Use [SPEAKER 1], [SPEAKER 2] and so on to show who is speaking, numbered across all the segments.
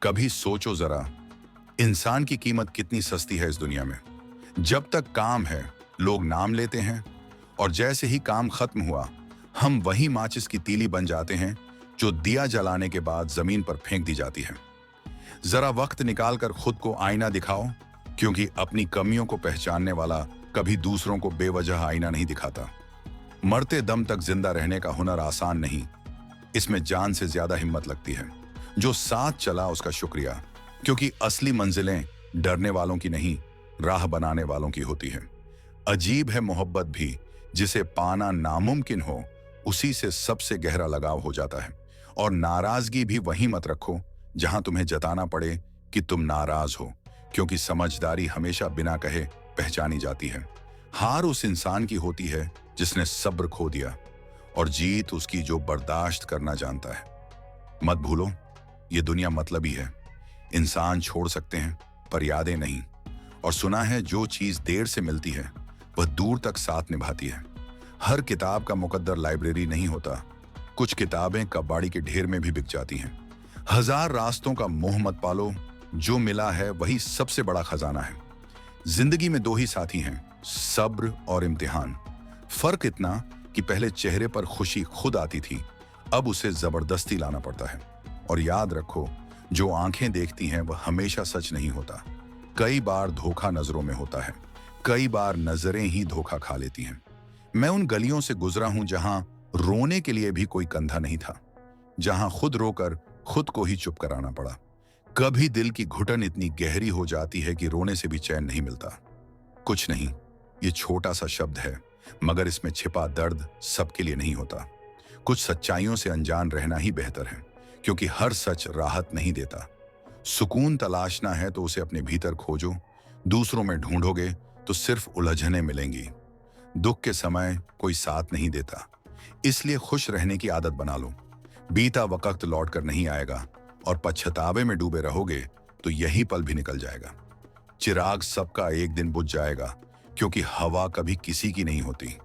[SPEAKER 1] कभी सोचो जरा, इंसान की कीमत कितनी सस्ती है इस दुनिया में। जब तक काम है, लोग नाम लेते हैं, और जैसे ही काम खत्म हुआ, हम वही माचिस की तीली बन जाते हैं जो दिया जलाने के बाद जमीन पर फेंक दी जाती है। जरा वक्त निकालकर खुद को आईना दिखाओ, क्योंकि अपनी कमियों को पहचानने वाला कभी दूसरों को बेवजह आईना नहीं दिखाता। मरते दम तक जिंदा रहने का हुनर आसान नहीं, इसमें जान से ज्यादा हिम्मत लगती है। जो साथ चला उसका शुक्रिया, क्योंकि असली मंजिलें डरने वालों की नहीं, राह बनाने वालों की होती है। अजीब है मोहब्बत भी, जिसे पाना नामुमकिन हो, उसी से सबसे गहरा लगाव हो जाता है। और नाराजगी भी वहीं मत रखो जहां तुम्हें जताना पड़े कि तुम नाराज हो, क्योंकि समझदारी हमेशा बिना कहे पहचानी जाती है। हार उस इंसान की होती है जिसने सब्र खो दिया, और जीत उसकी जो बर्दाश्त करना जानता है। मत भूलो, ये दुनिया मतलबी है। इंसान छोड़ सकते हैं पर यादें नहीं। और सुना है जो चीज देर से मिलती है वह दूर तक साथ निभाती है। हर किताब का मुकद्दर लाइब्रेरी नहीं होता। कुछ किताबें कबाड़ी के ढेर में भी बिक जाती हैं। हजार रास्तों का मोह मत पालो, जो मिला है वही सबसे बड़ा खजाना है। जिंदगी में दो ही साथी हैं, सब्र और इम्तिहान। फर्क इतना कि पहले चेहरे पर खुशी खुद आती थी, अब उसे जबरदस्ती लाना पड़ता है। और याद रखो, जो आंखें देखती हैं वह हमेशा सच नहीं होता। कई बार धोखा नजरों में होता है, कई बार नजरें ही धोखा खा लेती हैं। मैं उन गलियों से गुजरा हूं जहां रोने के लिए भी कोई कंधा नहीं था, जहां खुद रोकर खुद को ही चुप कराना पड़ा। कभी दिल की घुटन इतनी गहरी हो जाती है कि रोने से भी चैन नहीं मिलता। कुछ नहीं, ये छोटा सा शब्द है, मगर इसमें छिपा दर्द सबके लिए नहीं होता। कुछ सच्चाइयों से अनजान रहना ही बेहतर है, क्योंकि हर सच राहत नहीं देता। सुकून तलाशना है तो उसे अपने भीतर खोजो, दूसरों में ढूंढोगे तो सिर्फ उलझने मिलेंगी। दुख के समय कोई साथ नहीं देता, इसलिए खुश रहने की आदत बना लो। बीता वक्त लौट कर नहीं आएगा, और पछतावे में डूबे रहोगे तो यही पल भी निकल जाएगा। चिराग सबका एक दिन बुझ जाएगा, क्योंकि हवा कभी किसी की नहीं होती।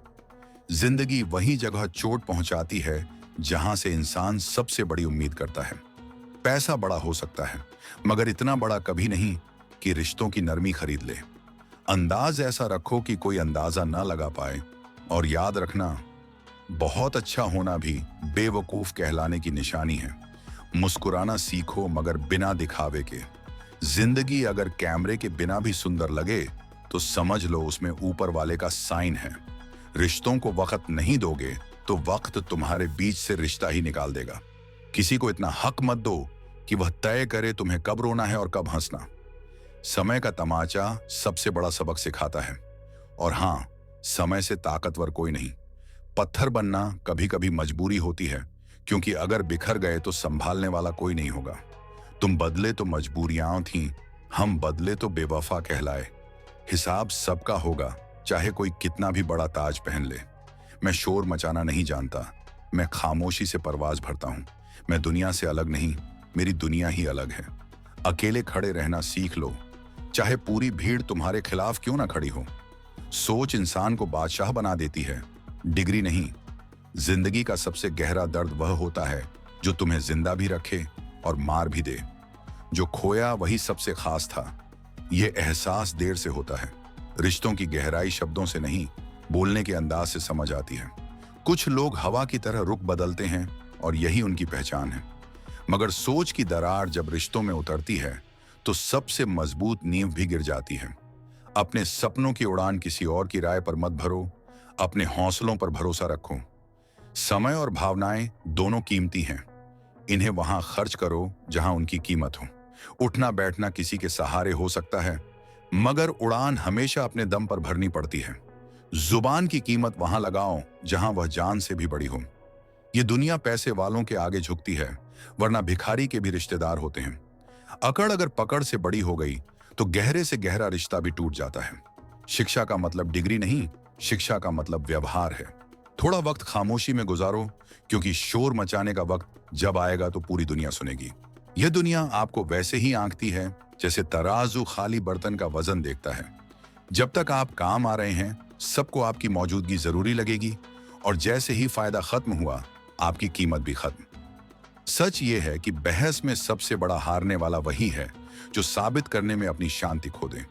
[SPEAKER 1] जिंदगी वही जगह चोट पहुंचाती है जहां से इंसान सबसे बड़ी उम्मीद करता है। पैसा बड़ा हो सकता है, मगर इतना बड़ा कभी नहीं कि रिश्तों की नरमी खरीद ले। अंदाज ऐसा रखो कि कोई अंदाजा ना लगा पाए। और याद रखना, बहुत अच्छा होना भी बेवकूफ कहलाने की निशानी है। मुस्कुराना सीखो, मगर बिना दिखावे के। जिंदगी अगर कैमरे के बिना भी सुंदर लगे तो समझ लो उसमें ऊपर वाले का साइन है। रिश्तों को वक्त नहीं दोगे तो वक्त तुम्हारे बीच से रिश्ता ही निकाल देगा। किसी को इतना हक मत दो कि वह तय करे तुम्हें कब रोना है और कब हंसना। समय का तमाचा सबसे बड़ा सबक सिखाता है। और हाँ, समय से ताकतवर कोई नहीं। पत्थर बनना कभी कभी मजबूरी होती है, क्योंकि अगर बिखर गए तो संभालने वाला कोई नहीं होगा। तुम बदले तो मजबूरियां थीं, हम बदले तो बेवफा कहलाए। हिसाब सबका होगा, चाहे कोई कितना भी बड़ा ताज पहन ले। मैं शोर मचाना नहीं जानता, मैं खामोशी से परवाज भरता हूं। मैं दुनिया से अलग नहीं, मेरी दुनिया ही अलग है। अकेले खड़े रहना सीख लो, चाहे पूरी भीड़ तुम्हारे खिलाफ क्यों ना खड़ी हो। सोच इंसान को बादशाह बना देती है, डिग्री नहीं। जिंदगी का सबसे गहरा दर्द वह होता है जो तुम्हें जिंदा भी रखे और मार भी दे। जो खोया वही सबसे खास था, यह एहसास देर से होता है। रिश्तों की गहराई शब्दों से नहीं, बोलने के अंदाज से समझ आती है। कुछ लोग हवा की तरह रुख बदलते हैं और यही उनकी पहचान है। मगर सोच की दरार जब रिश्तों में उतरती है तो सबसे मजबूत नींव भी गिर जाती है। अपने सपनों की उड़ान किसी और की राय पर मत भरो, अपने हौसलों पर भरोसा रखो। समय और भावनाएं दोनों कीमती हैं, इन्हें वहां खर्च करो जहां उनकी कीमत हो। उठना बैठना किसी के सहारे हो सकता है, मगर उड़ान हमेशा अपने दम पर भरनी पड़ती है। जुबान की कीमत वहां लगाओ जहां वह जान से भी बड़ी हो। ये दुनिया पैसे वालों के आगे झुकती है, वरना भिखारी के भी रिश्तेदार होते हैं। अकड़ अगर पकड़ से बड़ी हो गई तो गहरे से गहरा रिश्ता भी टूट जाता है। शिक्षा का मतलब डिग्री नहीं, शिक्षा का मतलब व्यवहार है। थोड़ा वक्त खामोशी में गुजारो, क्योंकि शोर मचाने का वक्त जब आएगा तो पूरी दुनिया सुनेगी। यह दुनिया आपको वैसे ही आंकती है जैसे तराजू खाली बर्तन का वजन देखता है। जब तक आप काम आ रहे हैं, सबको आपकी मौजूदगी जरूरी लगेगी, और जैसे ही फायदा खत्म हुआ, आपकी कीमत भी खत्म। सच ये है कि बहस में सबसे बड़ा हारने वाला वही है जो साबित करने में अपनी शांति खो दे।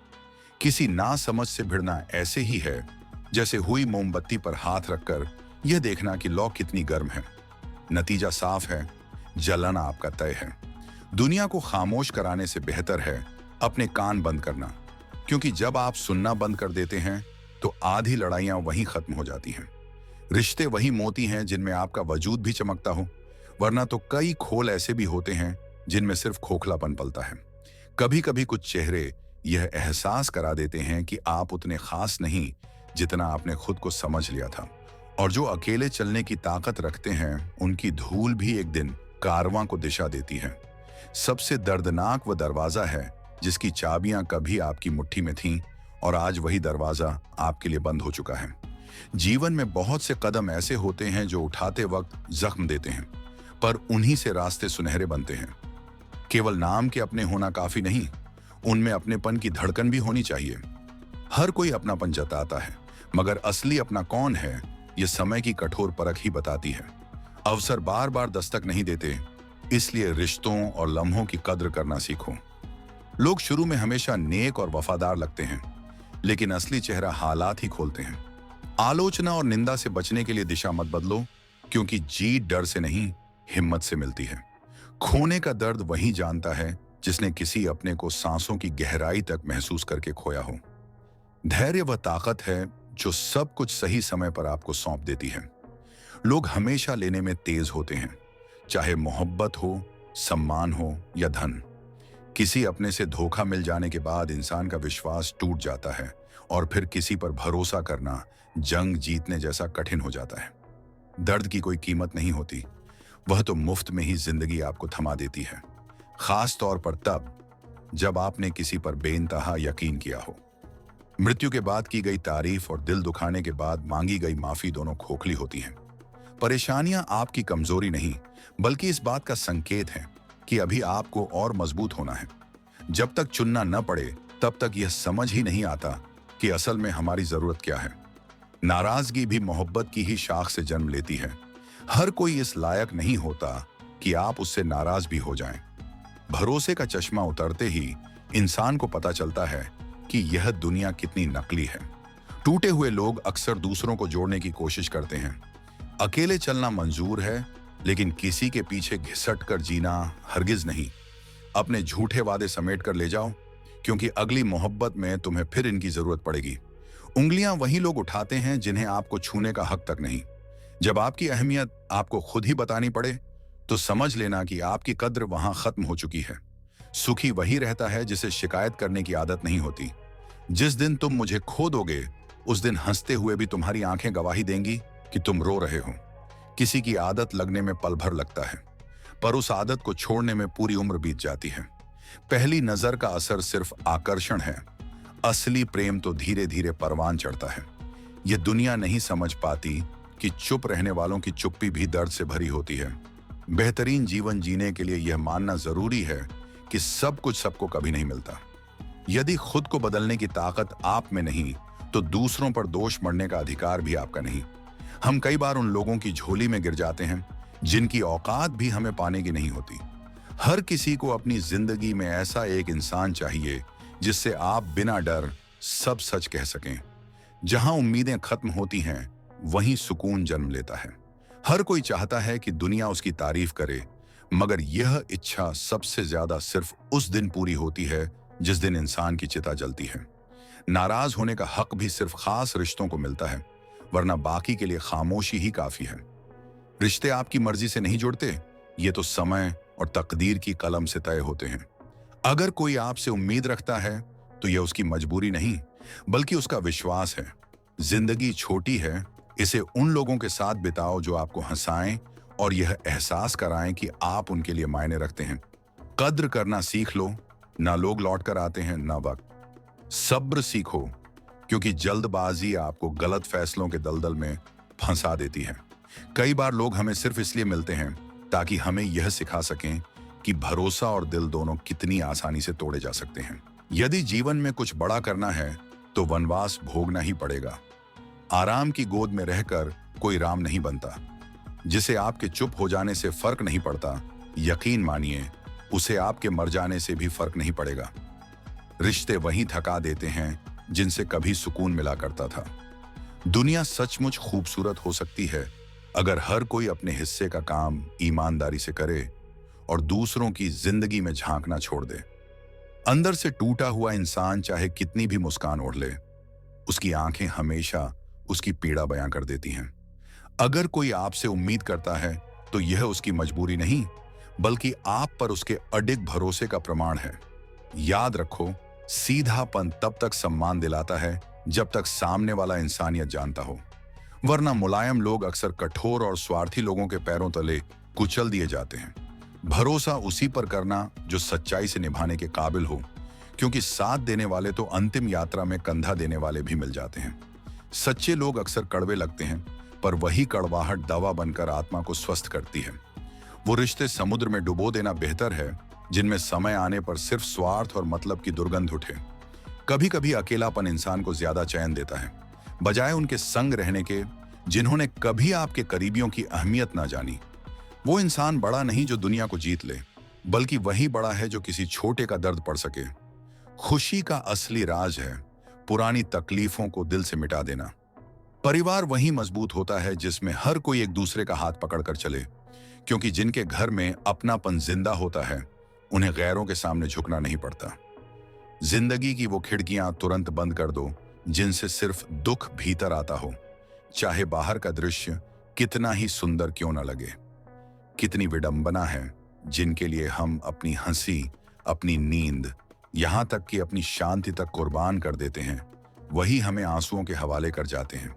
[SPEAKER 1] किसी नासमझ से भिड़ना ऐसे ही है जैसे हुई मोमबत्ती पर हाथ रखकर यह देखना कि लौ कितनी गर्म है। नतीजा साफ है, जलन आपका तय है। दुनिया को खामोश कराने से बेहतर है अपने कान बंद करना, क्योंकि जब आप सुनना बंद कर देते हैं तो आधी लड़ाइयां वहीं खत्म हो जाती हैं। रिश्ते वही मोती हैं जिनमें आपका वजूद भी चमकता हो, वरना तो कई खोल ऐसे भी होते हैं जिनमें सिर्फ खोखलापन पलता है। कभी कभी कुछ चेहरे यह एहसास करा देते हैं कि आप उतने खास नहीं जितना आपने खुद को समझ लिया था, और जो अकेले चलने की ताकत रखते हैं उनकी धूल भी एक दिन कारवां को दिशा देती है। सबसे दर्दनाक वह दरवाजा है जिसकी चाबियां कभी आपकी मुट्ठी में थीं और आज वही दरवाजा आपके लिए बंद हो चुका है। जीवन में बहुत से कदम ऐसे होते हैं जो उठाते वक्त जख्म देते हैं, पर उन्हीं से रास्ते सुनहरे बनते हैं। केवल नाम के अपने होना काफी नहीं, उनमें अपनेपन की धड़कन भी होनी चाहिए। हर कोई अपनापन जताता है, मगर असली अपना कौन है ये समय की कठोर परख ही बताती है। अवसर बार बार दस्तक नहीं देते, इसलिए रिश्तों और लम्हों की कद्र करना सीखो। लोग शुरू में हमेशा नेक और वफादार लगते हैं, लेकिन असली चेहरा हालात ही खोलते हैं। आलोचना और निंदा से बचने के लिए दिशा मत बदलो, क्योंकि जीत डर से नहीं हिम्मत से मिलती है। खोने का दर्द वही जानता है जिसने किसी अपने को सांसों की गहराई तक महसूस करके खोया हो। धैर्य वह ताकत है जो सब कुछ सही समय पर आपको सौंप देती है। लोग हमेशा लेने में तेज होते हैं, चाहे मोहब्बत हो, सम्मान हो या धन। किसी अपने से धोखा मिल जाने के बाद इंसान का विश्वास टूट जाता है और फिर किसी पर भरोसा करना जंग जीतने जैसा कठिन हो जाता है। दर्द की कोई कीमत नहीं होती, वह तो मुफ्त में ही जिंदगी आपको थमा देती है, खास तौर पर तब जब आपने किसी पर बेइंतहा यकीन किया हो। मृत्यु के बाद की गई तारीफ और दिल दुखाने के बाद मांगी गई माफी दोनों खोखली होती हैं। परेशानियां आपकी कमजोरी नहीं, बल्कि इस बात का संकेत है कि अभी आपको और मजबूत होना है। जब तक चुनना न पड़े तब तक यह समझ ही नहीं आता कि असल में हमारी जरूरत क्या है। नाराजगी भी मोहब्बत की ही शाख से जन्म लेती है। हर कोई इस लायक नहीं होता कि आप उससे नाराज भी हो जाएं। भरोसे का चश्मा उतरते ही इंसान को पता चलता है कि यह दुनिया कितनी नकली है। टूटे हुए लोग अक्सर दूसरों को जोड़ने की कोशिश करते हैं। अकेले चलना मंजूर है, लेकिन किसी के पीछे घिसट कर जीना हरगिज नहीं। अपने झूठे वादे समेट कर ले जाओ, क्योंकि अगली मोहब्बत में तुम्हें फिर इनकी जरूरत पड़ेगी। उंगलियां वही लोग उठाते हैं जिन्हें आपको छूने का हक तक नहीं। जब आपकी अहमियत आपको खुद ही बतानी पड़े तो समझ लेना कि आपकी कद्र वहां खत्म हो चुकी है। सुखी वही रहता है जिसे शिकायत करने की आदत नहीं होती। जिस दिन तुम मुझे खो दोगे उस दिन हंसते हुए भी तुम्हारी आंखें गवाही देंगी कि तुम रो रहे हो। किसी की आदत लगने में पल भर लगता है, पर उस आदत को छोड़ने में पूरी उम्र बीत जाती है। पहली नजर का असर सिर्फ आकर्षण है, असली प्रेम तो धीरे धीरे परवान चढ़ता है। यह दुनिया नहीं समझ पाती कि चुप रहने वालों की चुप्पी भी दर्द से भरी होती है। बेहतरीन जीवन जीने के लिए यह मानना जरूरी है कि सब कुछ सबको कभी नहीं मिलता। यदि खुद को बदलने की ताकत आप में नहीं, तो दूसरों पर दोष मढ़ने का अधिकार भी आपका नहीं। हम कई बार उन लोगों की झोली में गिर जाते हैं जिनकी औकात भी हमें पाने की नहीं होती। हर किसी को अपनी जिंदगी में ऐसा एक इंसान चाहिए जिससे आप बिना डर सब सच कह सकें। जहां उम्मीदें खत्म होती हैं, वहीं सुकून जन्म लेता है। हर कोई चाहता है कि दुनिया उसकी तारीफ करे, मगर यह इच्छा सबसे ज्यादा सिर्फ उस दिन पूरी होती है जिस दिन इंसान की चिता जलती है। नाराज होने का हक भी सिर्फ खास रिश्तों को मिलता है, वरना बाकी के लिए खामोशी ही काफी है। रिश्ते आपकी मर्जी से नहीं जुड़ते, ये तो समय और तकदीर की कलम से तय होते हैं। अगर कोई आपसे उम्मीद रखता है तो यह उसकी मजबूरी नहीं, बल्कि उसका विश्वास है। जिंदगी छोटी है, इसे उन लोगों के साथ बिताओ जो आपको हंसाएं और यह एहसास कराएं कि आप उनके लिए मायने रखते हैं। कद्र करना सीख लो, ना लोग लौट कर आते हैं ना वक्त। सब्र सीखो, क्योंकि जल्दबाजी आपको गलत फैसलों के दलदल में फंसा देती है। कई बार लोग हमें सिर्फ इसलिए मिलते हैं ताकि हमें यह सिखा सकें कि भरोसा और दिल दोनों कितनी आसानी से तोड़े जा सकते हैं। यदि जीवन में कुछ बड़ा करना है तो वनवास भोगना ही पड़ेगा। आराम की गोद में रहकर कोई राम नहीं बनता। जिसे आपके चुप हो जाने से फर्क नहीं पड़ता, यकीन मानिए, उसे आपके मर जाने से भी फर्क नहीं पड़ेगा। रिश्ते वहीं थका देते हैं जिनसे कभी सुकून मिला करता था। दुनिया सचमुच खूबसूरत हो सकती है अगर हर कोई अपने हिस्से का काम ईमानदारी से करे और दूसरों की जिंदगी में झांकना छोड़ दे। अंदर से टूटा हुआ इंसान चाहे कितनी भी मुस्कान ओढ़ ले, उसकी आंखें हमेशा उसकी पीड़ा बयां कर देती हैं। अगर कोई आपसे उम्मीद करता है तो यह उसकी मजबूरी नहीं, बल्कि आप पर उसके अडिग भरोसे का प्रमाण है। याद रखो, सीधापन तब तक सम्मान दिलाता है जब तक सामने वाला इंसानियत जानता हो, वरना मुलायम लोग अक्सर कठोर और स्वार्थी लोगों के पैरों तले कुचल दिए जाते हैं। भरोसा उसी पर करना जो सच्चाई से निभाने के काबिल हो, क्योंकि साथ देने वाले तो अंतिम यात्रा में कंधा देने वाले भी मिल जाते हैं। सच्चे लोग अक्सर कड़वे लगते हैं, पर वही कड़वाहट दवा बनकर आत्मा को स्वस्थ करती है। वो रिश्ते समुद्र में डुबो देना बेहतर है जिनमें समय आने पर सिर्फ स्वार्थ और मतलब की दुर्गंध उठे। कभी कभी अकेलापन इंसान को ज्यादा चैन देता है, बजाय उनके संग रहने के जिन्होंने कभी आपके करीबियों की अहमियत ना जानी। वो इंसान बड़ा नहीं जो दुनिया को जीत ले, बल्कि वही बड़ा है जो किसी छोटे का दर्द पड़ सके। खुशी का असली राज है पुरानी तकलीफों को दिल से मिटा देना। परिवार वही मजबूत होता है जिसमें हर कोई एक दूसरे का हाथ पकड़कर चले, क्योंकि जिनके घर में अपनापन जिंदा होता है उन्हें गैरों के सामने झुकना नहीं पड़ता। जिंदगी की वो खिड़कियां तुरंत बंद कर दो जिनसे सिर्फ दुख भीतर आता हो, चाहे बाहर का दृश्य कितना ही सुंदर क्यों न लगे। कितनी विडंबना है जिनके लिए हम अपनी हंसी, अपनी नींद, यहां तक कि अपनी शांति तक कुर्बान कर देते हैं, वही हमें आंसुओं के हवाले कर जाते हैं।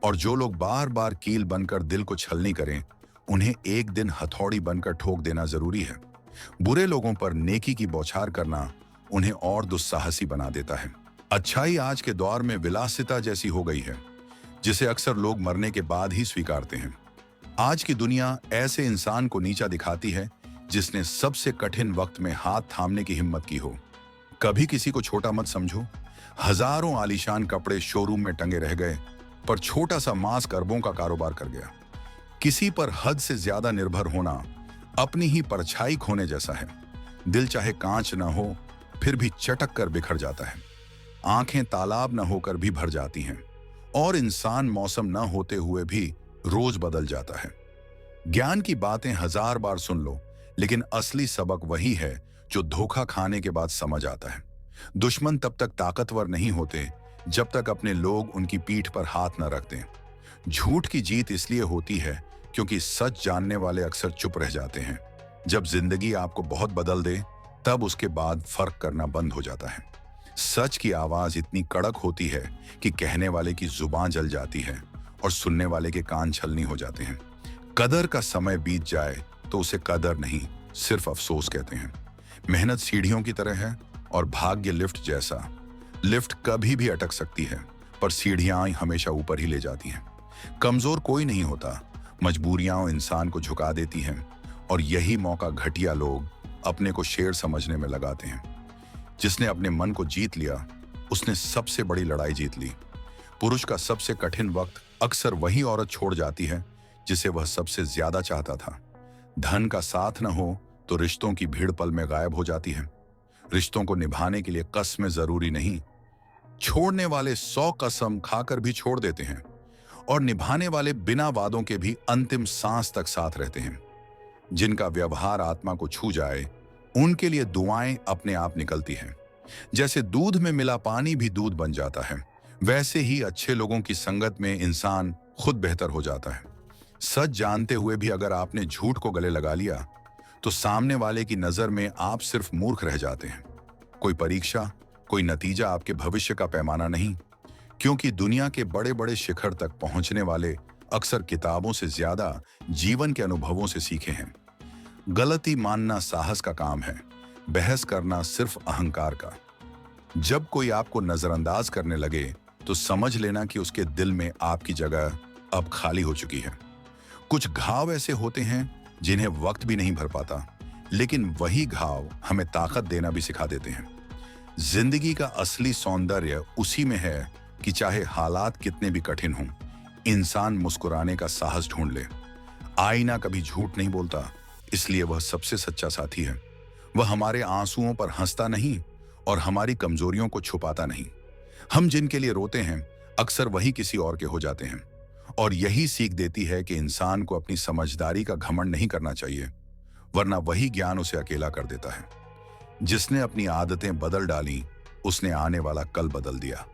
[SPEAKER 1] और जो लोग बार बार कील बनकर दिल को छलनी करें, उन्हें एक दिन हथौड़ी बनकर ठोक देना जरूरी है। बुरे लोगों पर नेकी की बौछार करना उन्हें और दुस्साहसी बना देता है। अच्छाई आज के दौर में विलासिता जैसी हो गई है, जिसे अक्सर लोग मरने के बाद ही स्वीकारते हैं। आज की दुनिया ऐसे इंसान को नीचा दिखाती है जिसने सबसे कठिन वक्त में हाथ थामने की हिम्मत की हो। कभी किसी को छोटा मत समझो। हजारों आलीशान कपड़े शोरूम में टंगे रह गए, पर छोटा सा मास्क अरबों का कारोबार कर गया। किसी पर हद से ज्यादा निर्भर होना अपनी ही परछाई खोने जैसा है। दिल चाहे कांच न हो फिर भी चटक कर बिखर जाता है। आंखें तालाब न होकर भी भर जाती हैं, और इंसान मौसम न होते हुए भी रोज बदल जाता है। ज्ञान की बातें हजार बार सुन लो, लेकिन असली सबक वही है जो धोखा खाने के बाद समझ आता है। दुश्मन तब तक ताकतवर नहीं होते जब तक अपने लोग उनकी पीठ पर हाथ न रखते। झूठ की जीत इसलिए होती है क्योंकि सच जानने वाले अक्सर चुप रह जाते हैं। जब जिंदगी आपको बहुत बदल दे, तब उसके बाद फर्क करना बंद हो जाता है। सच की आवाज इतनी कड़क होती है कि कहने वाले की जुबान जल जाती है और सुनने वाले के कान छलनी हो जाते हैं। कदर का समय बीत जाए तो उसे कदर नहीं, सिर्फ अफसोस कहते हैं। मेहनत सीढ़ियों की तरह है और भाग्य लिफ्ट जैसा। लिफ्ट कभी भी अटक सकती है, पर सीढ़ियां हमेशा ऊपर ही ले जाती हैं। कमजोर कोई नहीं होता, मजबूरियां इंसान को झुका देती हैं, और यही मौका घटिया लोग अपने को शेर समझने में लगाते हैं। जिसने अपने मन को जीत लिया, उसने सबसे बड़ी लड़ाई जीत ली। पुरुष का सबसे कठिन वक्त अक्सर वही औरत छोड़ जाती है जिसे वह सबसे ज्यादा चाहता था। धन का साथ न हो तो रिश्तों की भीड़ पल में गायब हो जाती है। रिश्तों को निभाने के लिए कसमें जरूरी नहीं, छोड़ने वाले 100 कसम खाकर भी छोड़ देते हैं, और निभाने वाले बिना वादों के भी अंतिम सांस तक साथ रहते हैं। जिनका व्यवहार आत्मा को छू जाए, उनके लिए दुआएं अपने आप निकलती हैं। जैसे दूध में मिला पानी भी दूध बन जाता है, वैसे ही अच्छे लोगों की संगत में इंसान खुद बेहतर हो जाता है। सच जानते हुए भी अगर आपने झूठ को गले लगा लिया, तो सामने वाले की नजर में आप सिर्फ मूर्ख रह जाते हैं। कोई परीक्षा, कोई नतीजा आपके भविष्य का पैमाना नहीं, क्योंकि दुनिया के बड़े बड़े शिखर तक पहुंचने वाले अक्सर किताबों से ज्यादा जीवन के अनुभवों से सीखे हैं। गलती मानना साहस का काम है, बहस करना सिर्फ अहंकार का। जब कोई आपको नजरअंदाज करने लगे तो समझ लेना कि उसके दिल में आपकी जगह अब खाली हो चुकी है। कुछ घाव ऐसे होते हैं जिन्हें वक्त भी नहीं भर पाता, लेकिन वही घाव हमें ताकत देना भी सिखा देते हैं। जिंदगी का असली सौंदर्य उसी में है कि चाहे हालात कितने भी कठिन हों, इंसान मुस्कुराने का साहस ढूंढ ले। आईना कभी झूठ नहीं बोलता, इसलिए वह सबसे सच्चा साथी है। वह हमारे आंसुओं पर हंसता नहीं और हमारी कमजोरियों को छुपाता नहीं। हम जिनके लिए रोते हैं अक्सर वही किसी और के हो जाते हैं। और यही सीख देती है कि इंसान को अपनी समझदारी का घमंड नहीं करना चाहिए, वरना वही ज्ञान उसे अकेला कर देता है। जिसने अपनी आदतें बदल डाली उसने आने वाला कल बदल दिया,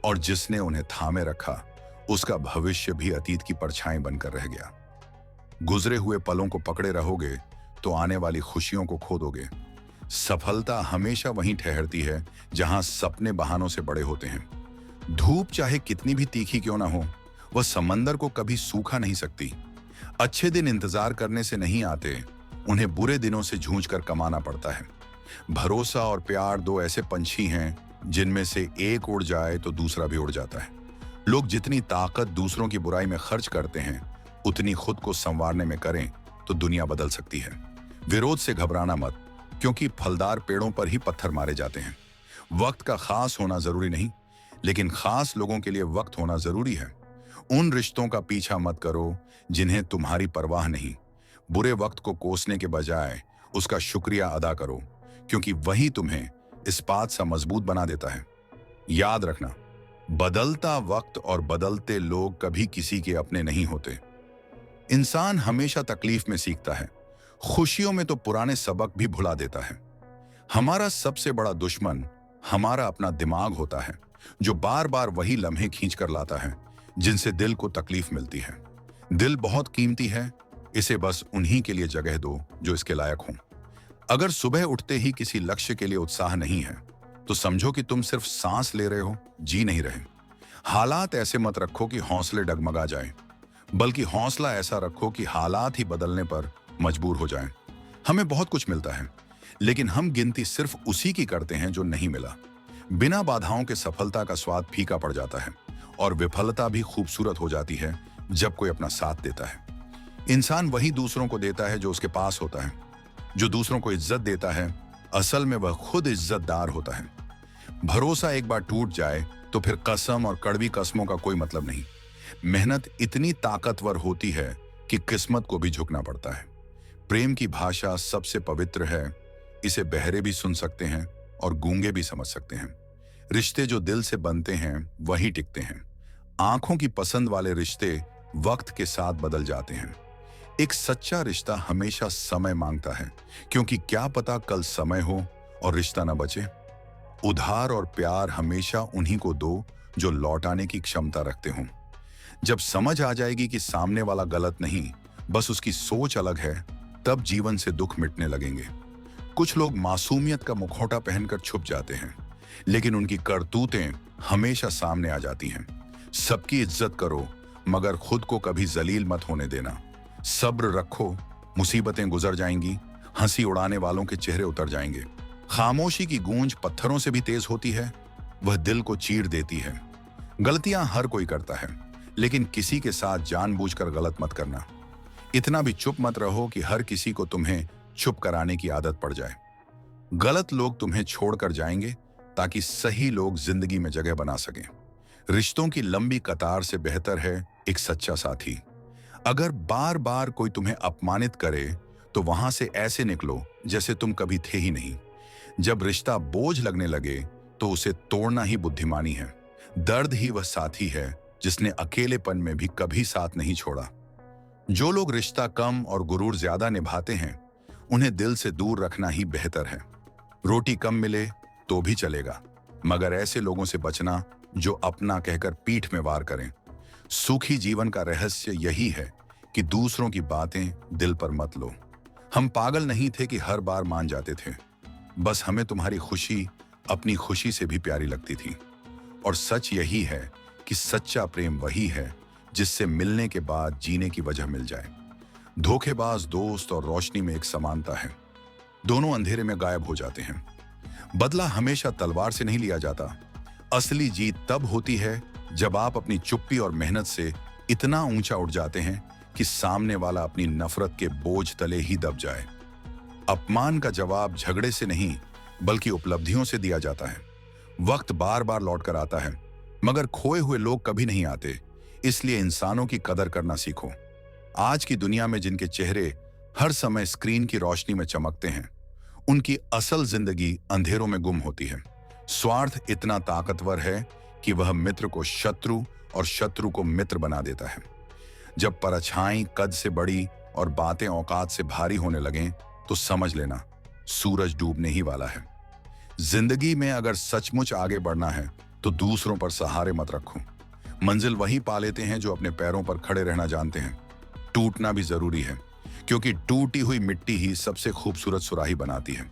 [SPEAKER 1] और जिसने उन्हें थामे रखा उसका भविष्य भी अतीत की परछाई बनकर रह गया। गुजरे हुए पलों को पकड़े रहोगे तो आने वाली खुशियों को खो दोगे। सफलता हमेशा वहीं ठहरती है जहां सपने बहानों से बड़े होते हैं। धूप चाहे कितनी भी तीखी क्यों ना हो, वह समंदर को कभी सूखा नहीं सकती। अच्छे दिन इंतजार करने से नहीं आते, उन्हें बुरे दिनों से जूझ कर कमाना पड़ता है। भरोसा और प्यार दो ऐसे पंछी हैं जिनमें से एक उड़ जाए तो दूसरा भी उड़ जाता है। लोग जितनी ताकत दूसरों की बुराई में खर्च करते हैं उतनी खुद को संवारने में करें तो दुनिया बदल सकती है। विरोध से घबराना मत, क्योंकि फलदार पेड़ों पर ही पत्थर मारे जाते हैं। वक्त का खास होना जरूरी नहीं, लेकिन खास लोगों के लिए वक्त होना जरूरी है। उन रिश्तों का पीछा मत करो जिन्हें तुम्हारी परवाह नहीं। बुरे वक्त को कोसने के बजाय उसका शुक्रिया अदा करो, क्योंकि वही तुम्हें इस्पात सा मजबूत बना देता है। याद रखना, बदलता वक्त और बदलते लोग कभी किसी के अपने नहीं होते। इंसान हमेशा तकलीफ में सीखता है, खुशियों में तो पुराने सबक भी भुला देता है। हमारा सबसे बड़ा दुश्मन हमारा अपना दिमाग होता है, जो बार बार वही लम्हे खींच कर लाता है जिनसे दिल को तकलीफ मिलती है। दिल बहुत कीमती है, इसे बस उन्हीं के लिए जगह दो जो इसके लायक हों। अगर सुबह उठते ही किसी लक्ष्य के लिए उत्साह नहीं है तो समझो कि तुम सिर्फ सांस ले रहे हो, जी नहीं रहे। हालात ऐसे मत रखो कि हौसले डगमगा जाएं, बल्कि हौसला ऐसा रखो कि हालात ही बदलने पर मजबूर हो जाएं। हमें बहुत कुछ मिलता है, लेकिन हम गिनती सिर्फ उसी की करते हैं जो नहीं मिला। बिना बाधाओं के सफलता का स्वाद फीका पड़ जाता है, और विफलता भी खूबसूरत हो जाती है जब कोई अपना साथ देता है। इंसान वही दूसरों को देता है जो उसके पास होता है। जो दूसरों को इज्जत देता है असल में वह खुद इज्जतदार होता है। भरोसा एक बार टूट जाए तो फिर कसम और कड़वी कस्मों का कोई मतलब नहीं। मेहनत इतनी ताकतवर होती है कि किस्मत को भी झुकना पड़ता है। प्रेम की भाषा सबसे पवित्र है, इसे बहरे भी सुन सकते हैं और गूंगे भी समझ सकते हैं। रिश्ते जो दिल से बनते हैं वही टिकते हैं। आंखों की पसंद वाले रिश्ते वक्त के साथ बदल जाते हैं। एक सच्चा रिश्ता हमेशा समय मांगता है, क्योंकि क्या पता कल समय हो और रिश्ता न बचे। उधार और प्यार हमेशा उन्हीं को दो जो लौटाने की क्षमता रखते हों। जब समझ आ जाएगी कि सामने वाला गलत नहीं, बस उसकी सोच अलग है, तब जीवन से दुख मिटने लगेंगे। कुछ लोग मासूमियत का मुखौटा पहनकर छुप जाते हैं, लेकिन उनकी करतूतें हमेशा सामने आ जाती हैं। सबकी इज्जत करो, मगर खुद को कभी जलील मत होने देना। सब्र रखो, मुसीबतें गुजर जाएंगी, हंसी उड़ाने वालों के चेहरे उतर जाएंगे। खामोशी की गूंज पत्थरों से भी तेज होती है, वह दिल को चीर देती है। गलतियां हर कोई करता है, लेकिन किसी के साथ जानबूझकर गलत मत करना। इतना भी चुप मत रहो कि हर किसी को तुम्हें चुप कराने की आदत पड़ जाए। गलत लोग तुम्हें छोड़कर जाएंगे ताकि सही लोग जिंदगी में जगह बना सकें। रिश्तों की लंबी कतार से बेहतर है एक सच्चा साथी। अगर बार बार कोई तुम्हें अपमानित करे तो वहां से ऐसे निकलो जैसे तुम कभी थे ही नहीं। जब रिश्ता बोझ लगने लगे तो उसे तोड़ना ही बुद्धिमानी है। दर्द ही वह साथी है जिसने अकेलेपन में भी कभी साथ नहीं छोड़ा। जो लोग रिश्ता कम और गुरूर ज्यादा निभाते हैं उन्हें दिल से दूर रखना ही बेहतर है। रोटी कम मिले तो भी चलेगा, मगर ऐसे लोगों से बचना जो अपना कहकर पीठ में वार करें। सुखी जीवन का रहस्य यही है कि दूसरों की बातें दिल पर मत लो। हम पागल नहीं थे कि हर बार मान जाते थे, बस हमें तुम्हारी खुशी अपनी खुशी से भी प्यारी लगती थी। और सच यही है कि सच्चा प्रेम वही है जिससे मिलने के बाद जीने की वजह मिल जाए। धोखेबाज दोस्त और रोशनी में एक समानता है, दोनों अंधेरे में गायब हो जाते हैं। बदला हमेशा तलवार से नहीं लिया जाता। असली जीत तब होती है जब आप अपनी चुप्पी और मेहनत से इतना ऊंचा उठ जाते हैं कि सामने वाला अपनी नफरत के बोझ तले ही दब जाए। अपमान का जवाब झगड़े से नहीं बल्कि उपलब्धियों से दिया जाता है। वक्त बार बार लौट कर आता है, मगर खोए हुए लोग कभी नहीं आते। इसलिए इंसानों की कदर करना सीखो। आज की दुनिया में जिनके चेहरे हर समय स्क्रीन की रोशनी में चमकते हैं, उनकी असल जिंदगी अंधेरों में गुम होती है। स्वार्थ इतना ताकतवर है कि वह मित्र को शत्रु और शत्रु को मित्र बना देता है। जब परछाई कद से बड़ी और बातें औकात से भारी होने लगें, तो समझ लेना सूरज डूबने ही वाला है। जिंदगी में अगर सचमुच आगे बढ़ना है तो दूसरों पर सहारे मत रखो। मंजिल वही पा लेते हैं जो अपने पैरों पर खड़े रहना जानते हैं। टूटना भी जरूरी है, क्योंकि टूटी हुई मिट्टी ही सबसे खूबसूरत सुराही बनाती है।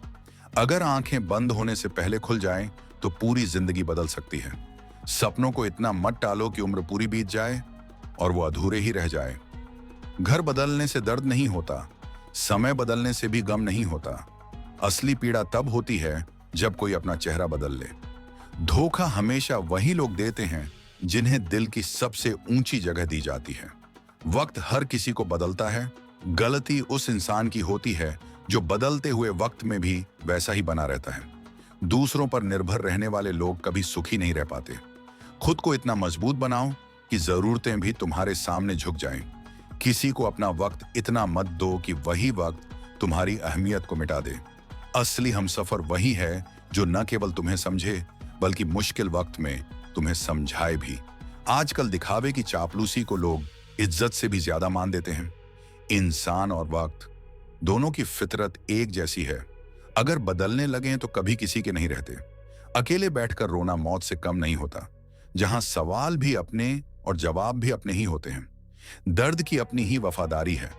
[SPEAKER 1] अगर आंखें बंद होने से पहले खुल जाएं, तो पूरी जिंदगी बदल सकती है। सपनों को इतना मत टालो कि उम्र पूरी बीत जाए और वो अधूरे ही रह जाए। घर बदलने से दर्द नहीं होता, समय बदलने से भी गम नहीं होता। असली पीड़ा तब होती है जब कोई अपना चेहरा बदल ले। धोखा हमेशा वही लोग देते हैं जिन्हें दिल की सबसे ऊंची जगह दी जाती है। वक्त हर किसी को बदलता है, गलती उस इंसान की होती है जो बदलते हुए वक्त में भी वैसा ही बना रहता है। दूसरों पर निर्भर रहने वाले लोग कभी सुखी नहीं रह पाते। खुद को इतना मजबूत बनाओ कि जरूरतें भी तुम्हारे सामने झुक जाएं। किसी को अपना वक्त इतना मत दो कि वही वक्त तुम्हारी अहमियत को मिटा दे। असली हमसफर वही है जो न केवल तुम्हें समझे, बल्कि मुश्किल वक्त में तुम्हें समझाए भी। आजकल दिखावे की चापलूसी को लोग इज्जत से भी ज्यादा मान देते हैं। इंसान और वक्त दोनों की फितरत एक जैसी है। अगर बदलने लगें तो कभी किसी के नहीं रहते। अकेले बैठकर रोना मौत से कम नहीं होता। जहां सवाल भी अपने और जवाब भी अपने ही होते हैं। दर्द की अपनी ही वफादारी है।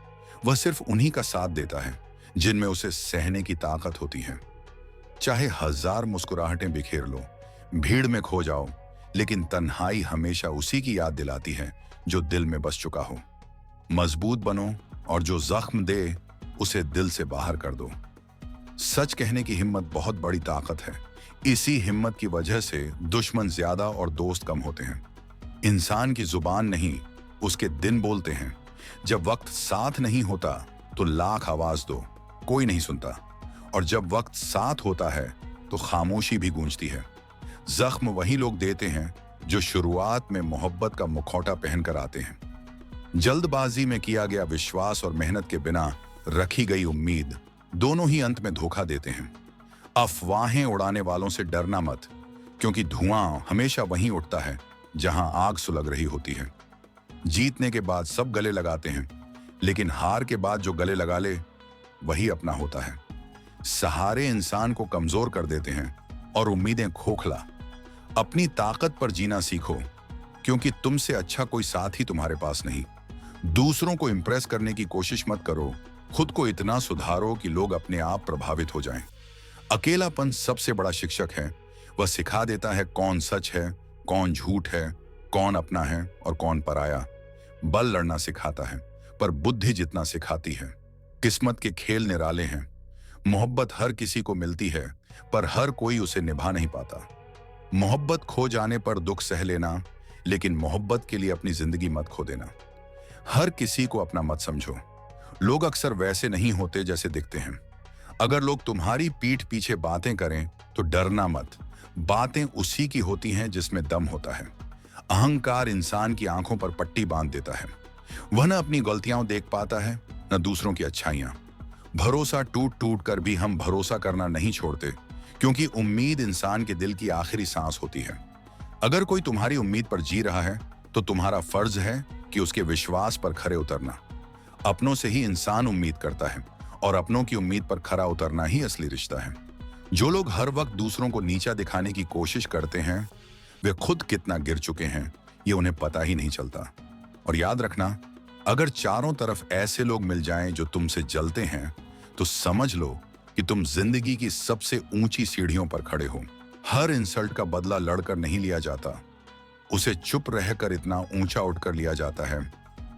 [SPEAKER 1] वह सिर्फ उन्हीं का साथ देता है जिनमें उसे सहने की ताकत होती है। चाहे 1000 मुस्कुराहटें बिखेर लो, भीड़ में खो जाओ, लेकिन तन्हाई हमेशा उसी की याद दिलाती है जो दिल में बस चुका हो। मजबूत बनो और जो जख्म दे उसे दिल से बाहर कर दो। सच कहने की हिम्मत बहुत बड़ी ताकत है। इसी हिम्मत की वजह से दुश्मन ज्यादा और दोस्त कम होते हैं। इंसान की जुबान नहीं, उसके दिन बोलते हैं। जब वक्त साथ नहीं होता तो लाख आवाज दो, कोई नहीं सुनता। और जब वक्त साथ होता है तो खामोशी भी गूंजती है। जख्म वही लोग देते हैं जो शुरुआत में मोहब्बत का मुखौटा पहनकर आते हैं। जल्दबाजी में किया गया विश्वास और मेहनत के बिना रखी गई उम्मीद दोनों ही अंत में धोखा देते हैं। अफवाहें उड़ाने वालों से डरना मत, क्योंकि धुआं हमेशा वहीं उठता है जहां आग सुलग रही होती है। जीतने के बाद सब गले लगाते हैं, लेकिन हार के बाद जो गले लगा ले वही अपना होता है। सहारे इंसान को कमजोर कर देते हैं और उम्मीदें खोखला। अपनी ताकत पर जीना सीखो, क्योंकि तुमसे अच्छा कोई साथ ही तुम्हारे पास नहीं। दूसरों को इंप्रेस करने की कोशिश मत करो, खुद को इतना सुधारो कि लोग अपने आप प्रभावित हो जाएं। अकेलापन सबसे बड़ा शिक्षक है। वह सिखा देता है कौन सच है, कौन झूठ है, कौन अपना है और कौन पराया। बल लड़ना सिखाता है, पर बुद्धि जितना सिखाती है। किस्मत के खेल निराले हैं। मोहब्बत हर किसी को मिलती है, पर हर कोई उसे निभा नहीं पाता। मोहब्बत खो जाने पर दुख सह लेना, लेकिन मोहब्बत के लिए अपनी जिंदगी मत खो देना। हर किसी को अपना मत समझो। लोग अक्सर वैसे नहीं होते जैसे दिखते हैं। अगर लोग तुम्हारी पीठ पीछे बातें करें तो डरना मत। बातें उसी की होती हैं जिसमें दम होता है। अहंकार इंसान की आंखों पर पट्टी बांध देता है। वह न अपनी गलतियां देख पाता है, न दूसरों की अच्छाइयां। भरोसा टूट टूट कर भी हम भरोसा करना नहीं छोड़ते, क्योंकि उम्मीद इंसान के दिल की आखिरी सांस होती है। अगर कोई तुम्हारी उम्मीद पर जी रहा है तो तुम्हारा फर्ज है कि उसके विश्वास पर खरे उतरना। अपनों से ही इंसान उम्मीद करता है, और अपनों की उम्मीद पर खरा उतरना ही असली रिश्ता है। जो लोग हर वक्त दूसरों को नीचा दिखाने की कोशिश करते हैं, वे खुद कितना गिर चुके हैं ये उन्हें पता ही नहीं चलता। और याद रखना, अगर चारों तरफ ऐसे लोग मिल जाएं जो तुमसे जलते हैं, तो समझ लो कि तुम जिंदगी की सबसे ऊंची सीढ़ियों पर खड़े हो। हर इंसल्ट का बदला लड़कर नहीं लिया जाता, उसे चुप रहकर इतना ऊंचा उठकर लिया जाता है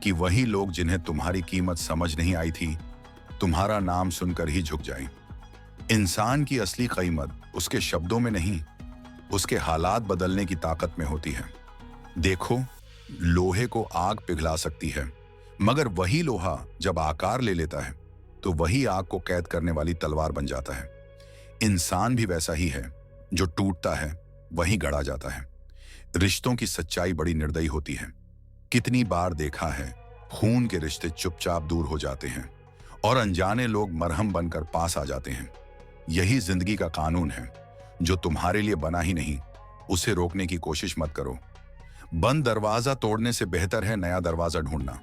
[SPEAKER 1] कि वही लोग जिन्हें तुम्हारी कीमत समझ नहीं आई थी, तुम्हारा नाम सुनकर ही झुक जाएं। इंसान की असली कीमत उसके शब्दों में नहीं, उसके हालात बदलने की ताकत में होती है। देखो, लोहे को आग पिघला सकती है, मगर वही लोहा जब आकार ले लेता है तो वही आग को कैद करने वाली तलवार बन जाता है। इंसान भी वैसा ही है, जो टूटता है वही गढ़ा जाता है। रिश्तों की सच्चाई बड़ी निर्दयी होती है। कितनी बार देखा है, खून के रिश्ते चुपचाप दूर हो जाते हैं और अनजाने लोग मरहम बनकर पास आ जाते हैं। यही जिंदगी का कानून है। जो तुम्हारे लिए बना ही नहीं, उसे रोकने की कोशिश मत करो। बंद दरवाजा तोड़ने से बेहतर है नया दरवाजा ढूंढना।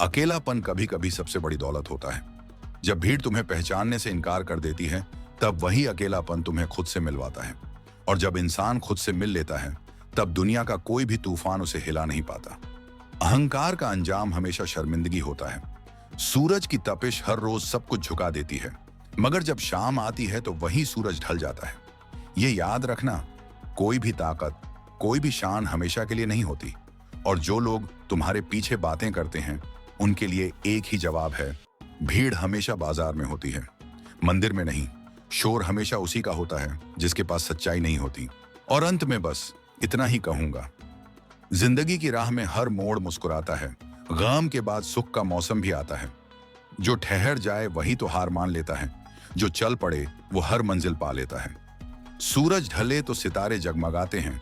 [SPEAKER 1] अकेलापन कभी कभी सबसे बड़ी दौलत होता है। जब भीड़ तुम्हें पहचानने से इनकार कर देती है, तब वही अकेलापन तुम्हें खुद से मिलवाता है। और जब इंसान खुद से मिल लेता है, तब दुनिया का कोई भी तूफान उसे हिला नहीं पाता। अहंकार का अंजाम हमेशा शर्मिंदगी होता है। सूरज की तपिश हर रोज सब कुछ झुका देती है, मगर जब शाम आती है तो वही सूरज ढल जाता है। ये याद रखना, कोई भी ताकत, कोई भी शान हमेशा के लिए नहीं होती। और जो लोग तुम्हारे पीछे बातें करते हैं, उनके लिए एक ही जवाब है, भीड़ हमेशा बाजार में होती है, मंदिर में नहीं। शोर हमेशा उसी का होता है जिसके पास सच्चाई नहीं होती। और अंत में बस इतना ही कहूंगा, जिंदगी की राह में हर मोड़ मुस्कुराता है। गम के बाद सुख का मौसम भी आता है। जो ठहर जाए वही तो हार मान लेता है, जो चल पड़े वो हर मंजिल पा लेता है। सूरज ढले तो सितारे जगमगाते हैं,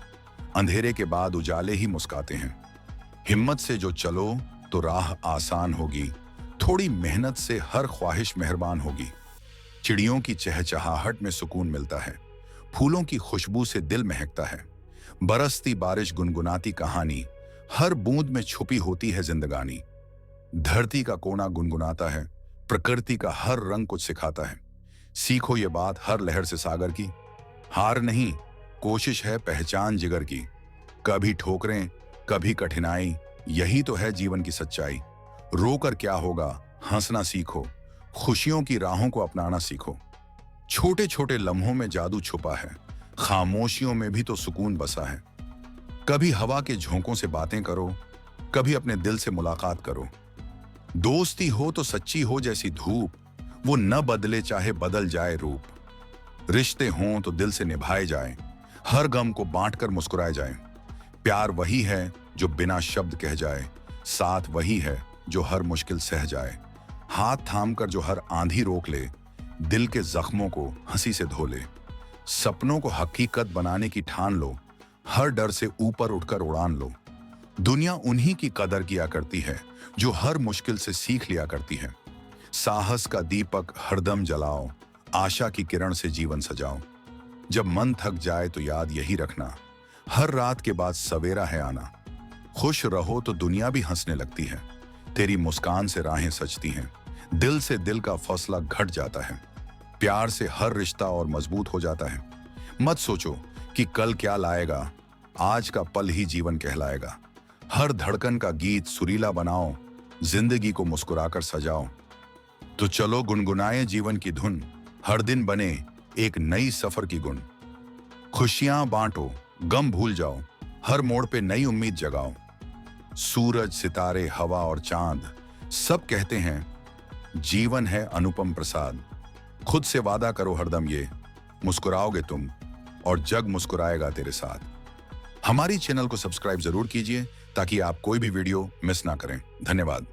[SPEAKER 1] अंधेरे के बाद उजाले ही मुस्काते हैं। हिम्मत से जो चलो तो राह आसान होगी, थोड़ी मेहनत से हर ख्वाहिश मेहरबान होगी। चिड़ियों की चहचहाहट में सुकून मिलता है, फूलों की खुशबू से दिल महकता है। बरसती बारिश गुनगुनाती कहानी, हर बूंद में छुपी होती है जिंदगानी। धरती का कोना गुनगुनाता है, प्रकृति का हर रंग कुछ सिखाता है। सीखो ये बात हर लहर से सागर की, हार नहीं कोशिश है पहचान जिगर की। कभी ठोकरें कभी कठिनाई, यही तो है जीवन की सच्चाई। रोकर क्या होगा, हंसना सीखो, खुशियों की राहों को अपनाना सीखो। छोटे छोटे लम्हों में जादू छुपा है, खामोशियों में भी तो सुकून बसा है। कभी हवा के झोंकों से बातें करो, कभी अपने दिल से मुलाकात करो। दोस्ती हो तो सच्ची हो जैसी धूप, वो न बदले चाहे बदल जाए रूप। रिश्ते हों तो दिल से निभाए जाए, हर गम को बांटकर मुस्कुराए जाए। प्यार वही है जो बिना शब्द कह जाए, साथ वही है जो हर मुश्किल सह जाए। हाथ थामकर जो हर आंधी रोक ले, दिल के जख्मों को हंसी से धो ले। सपनों को हकीकत बनाने की ठान लो, हर डर से ऊपर उठकर उड़ान लो। दुनिया उन्हीं की कदर किया करती है जो हर मुश्किल से सीख लिया करती है। साहस का दीपक हरदम जलाओ, आशा की किरण से जीवन सजाओ। जब मन थक जाए तो याद यही रखना, हर रात के बाद सवेरा है आना। खुश रहो तो दुनिया भी हंसने लगती है, तेरी मुस्कान से राहें सजती हैं। दिल से दिल का फैसला घट जाता है, प्यार से हर रिश्ता और मजबूत हो जाता है। मत सोचो कि कल क्या लाएगा, आज का पल ही जीवन कहलाएगा। हर धड़कन का गीत सुरीला बनाओ, जिंदगी को मुस्कुराकर सजाओ। तो चलो गुनगुनाए जीवन की धुन, हर दिन बने एक नई सफर की गुण। खुशियां बांटो, गम भूल जाओ, हर मोड़ पे नई उम्मीद जगाओ। सूरज, सितारे, हवा और चांद सब कहते हैं जीवन है अनुपम प्रसाद। खुद से वादा करो हरदम ये, मुस्कुराओगे तुम और जग मुस्कुराएगा तेरे साथ। हमारी चैनल को सब्सक्राइब जरूर कीजिए ताकि आप कोई भी वीडियो मिस ना करें। धन्यवाद।